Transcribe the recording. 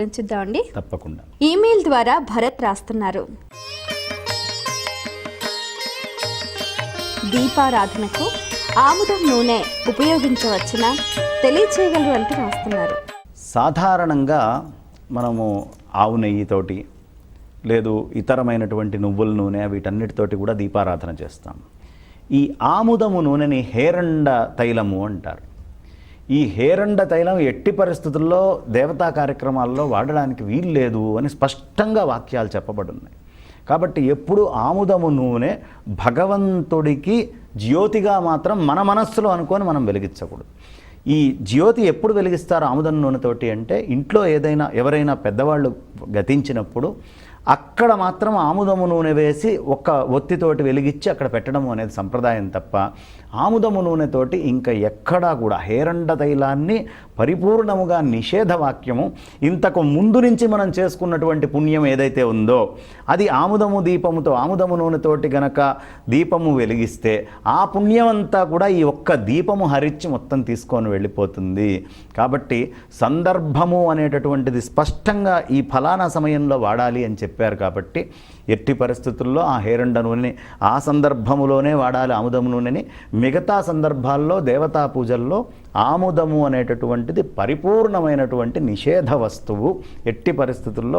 చూద్దామండి. తప్పకుండా. ఈమెయిల్ ద్వారా భరత్ రాస్తున్నారు. దీపారాధనకు ఆముదం నూనె ఉపయోగించవచ్చునా తెలియచేయగలరు అంటూ రాస్తున్నారు. సాధారణంగా మనము ఆవు నెయ్యితోటి లేదు ఇతరమైనటువంటి నువ్వుల నూనె వీటన్నిటితోటి కూడా దీపారాధన చేస్తాం. ఈ ఆముదము నూనెని హేరండ తైలము అంటారు. ఈ హేరండ తైలం ఎట్టి పరిస్థితుల్లో దేవతా కార్యక్రమాల్లో వాడడానికి వీలు లేదు అని స్పష్టంగా వాక్యాలు చెప్పబడున్నాయి. కాబట్టి ఎప్పుడు ఆముదము నూనె భగవంతుడికి జ్యోతిగా మాత్రం మన మనస్సులో అనుకొని మనం వెలిగించకూడదు. ఈ జ్యోతి ఎప్పుడు వెలిగిస్తారు ఆముదం నూనెతోటి అంటే ఇంట్లో ఎవరైనా పెద్దవాళ్ళు గతించినప్పుడు అక్కడ మాత్రం ఆముదము నూనె వేసి ఒక్క ఒత్తితోటి వెలిగించి అక్కడ పెట్టడం అనేది సంప్రదాయం తప్ప ఆముదము నూనెతోటి ఇంకా ఎక్కడా కూడా హేరండ తైలాన్ని పరిపూర్ణముగా నిషేధవాక్యము. ఇంతకు ముందు నుంచి మనం చేసుకున్నటువంటి పుణ్యం ఏదైతే ఉందో అది ఆముదము దీపముతో ఆముదము నూనెతోటి గనక దీపము వెలిగిస్తే ఆ పుణ్యం అంతా కూడా ఈ ఒక్క దీపము హరించి మొత్తం తీసుకొని వెళ్ళిపోతుంది. కాబట్టి సందర్భము అనేటటువంటిది స్పష్టంగా ఈ ఫలానా సమయంలో వాడాలి అని చెప్పారు. కాబట్టి ఎట్టి పరిస్థితుల్లో ఆ హేరండ నూనెని ఆ సందర్భములోనే వాడాలి ఆముదము నూనెని. మిగతా సందర్భాల్లో దేవతా పూజల్లో ఆముదము అనేటటువంటిది పరిపూర్ణమైనటువంటి నిషేధ వస్తువు. ఎట్టి పరిస్థితుల్లో